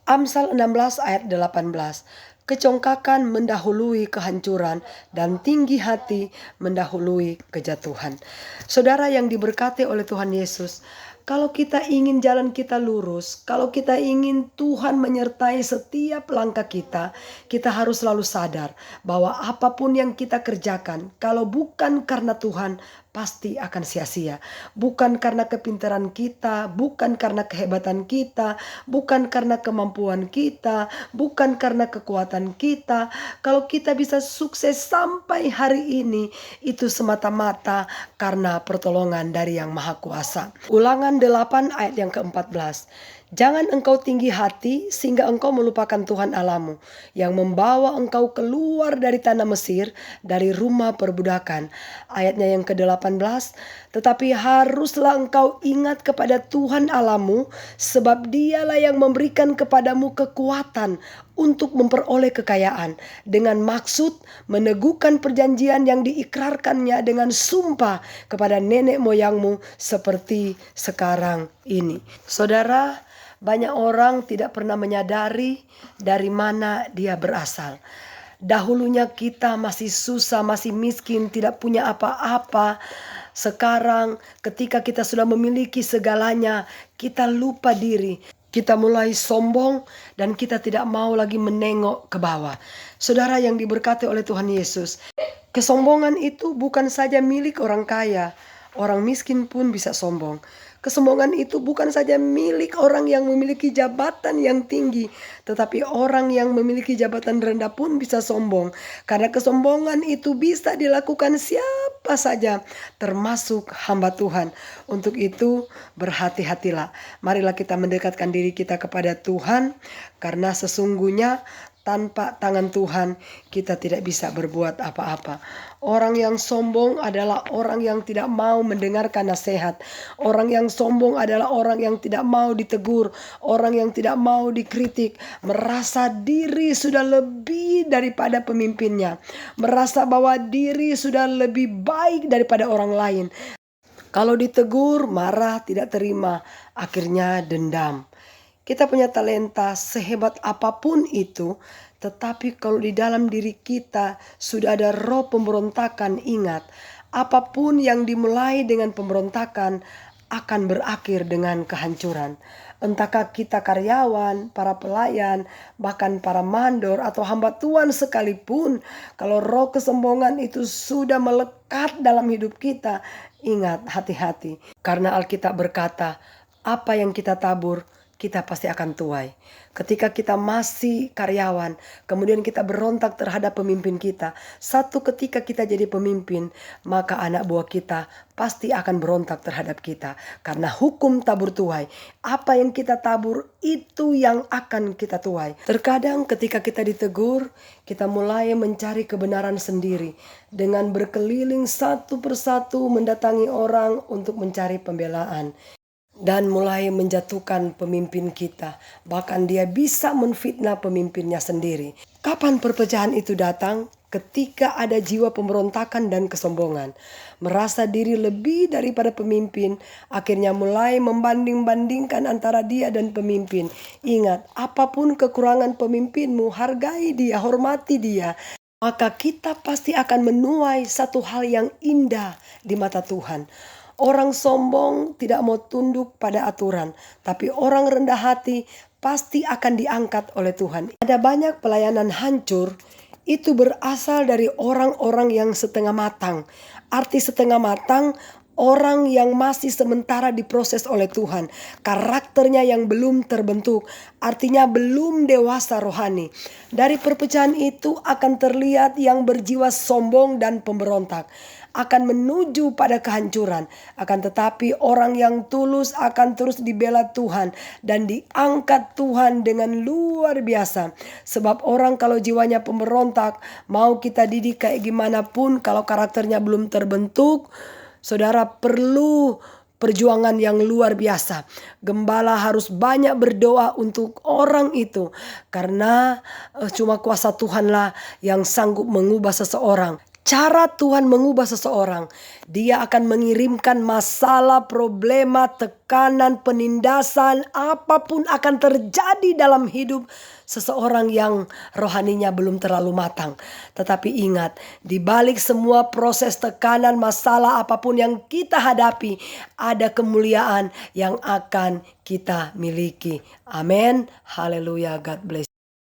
Amsal 16 ayat 18. Kecongkakan mendahului kehancuran dan tinggi hati mendahului kejatuhan. Saudara yang diberkati oleh Tuhan Yesus, kalau kita ingin jalan kita lurus, kalau kita ingin Tuhan menyertai setiap langkah kita, kita harus selalu sadar bahwa apapun yang kita kerjakan, kalau bukan karena Tuhan, pasti akan sia-sia. Bukan karena kepintaran kita, bukan karena kehebatan kita, bukan karena kemampuan kita, bukan karena kekuatan kita. Kalau kita bisa sukses sampai hari ini, itu semata-mata karena pertolongan dari Yang Maha Kuasa. Ulangan 8 ayat yang ke-14. Jangan engkau tinggi hati sehingga engkau melupakan Tuhan Allahmu yang membawa engkau keluar dari tanah Mesir, dari rumah perbudakan. Ayatnya yang ke-18. Tetapi haruslah engkau ingat kepada Tuhan Allahmu, sebab Dialah yang memberikan kepadamu kekuatan untuk memperoleh kekayaan, dengan maksud meneguhkan perjanjian yang diikrarkannya dengan sumpah kepada nenek moyangmu seperti sekarang ini. Saudara, banyak orang tidak pernah menyadari dari mana dia berasal. Dahulunya kita masih susah, masih miskin, tidak punya apa-apa. Sekarang ketika kita sudah memiliki segalanya, kita lupa diri. Kita mulai sombong dan kita tidak mau lagi menengok ke bawah. Saudara yang diberkati oleh Tuhan Yesus, kesombongan itu bukan saja milik orang kaya. Orang miskin pun bisa sombong. Kesombongan itu bukan saja milik orang yang memiliki jabatan yang tinggi, tetapi orang yang memiliki jabatan rendah pun bisa sombong. Karena kesombongan itu bisa dilakukan siapa saja, termasuk hamba Tuhan. Untuk itu berhati-hatilah. Marilah kita mendekatkan diri kita kepada Tuhan, karena sesungguhnya tanpa tangan Tuhan kita tidak bisa berbuat apa-apa. Orang yang sombong adalah orang yang tidak mau mendengarkan nasihat. Orang yang sombong adalah orang yang tidak mau ditegur. Orang yang tidak mau dikritik. Merasa diri sudah lebih daripada pemimpinnya. Merasa bahwa diri sudah lebih baik daripada orang lain. Kalau ditegur, marah, tidak terima, akhirnya dendam. Kita punya talenta sehebat apapun itu, tetapi kalau di dalam diri kita sudah ada roh pemberontakan, ingat, apapun yang dimulai dengan pemberontakan akan berakhir dengan kehancuran. Entahkah kita karyawan, para pelayan, bahkan para mandor atau hamba Tuhan sekalipun, kalau roh kesombongan itu sudah melekat dalam hidup kita, ingat, hati-hati. Karena Alkitab berkata, apa yang kita tabur, kita pasti akan tuai. Ketika kita masih karyawan, kemudian kita berontak terhadap pemimpin kita, satu ketika kita jadi pemimpin, maka anak buah kita pasti akan berontak terhadap kita. Karena hukum tabur tuai, apa yang kita tabur itu yang akan kita tuai. Terkadang ketika kita ditegur, kita mulai mencari kebenaran sendiri dengan berkeliling satu persatu mendatangi orang untuk mencari pembelaan. Dan mulai menjatuhkan pemimpin kita. Bahkan dia bisa menfitnah pemimpinnya sendiri. Kapan perpecahan itu datang? Ketika ada jiwa pemberontakan dan kesombongan. Merasa diri lebih daripada pemimpin. Akhirnya mulai membanding-bandingkan antara dia dan pemimpin. Ingat, apapun kekurangan pemimpinmu, hargai dia, hormati dia. Maka kita pasti akan menuai satu hal yang indah di mata Tuhan. Orang sombong tidak mau tunduk pada aturan, tapi orang rendah hati pasti akan diangkat oleh Tuhan. Ada banyak pelayanan hancur, itu berasal dari orang-orang yang setengah matang. Arti setengah matang, orang yang masih sementara diproses oleh Tuhan. Karakternya yang belum terbentuk, artinya belum dewasa rohani. Dari perpecahan itu akan terlihat yang berjiwa sombong dan pemberontak. Akan menuju pada kehancuran. Akan tetapi orang yang tulus akan terus dibela Tuhan dan diangkat Tuhan dengan luar biasa. Sebab orang kalau jiwanya pemberontak, mau kita didik kayak gimana pun, kalau karakternya belum terbentuk, saudara perlu perjuangan yang luar biasa. Gembala harus banyak berdoa untuk orang itu. Karena cuma kuasa Tuhanlah yang sanggup mengubah seseorang. cara Tuhan mengubah seseorang. Dia akan mengirimkan masalah, problema, tekanan, penindasan, apapun akan terjadi dalam hidup seseorang yang rohaninya belum terlalu matang. Tetapi ingat, di balik semua proses tekanan, masalah apapun yang kita hadapi, ada kemuliaan yang akan kita miliki. Amin. Haleluya. God bless.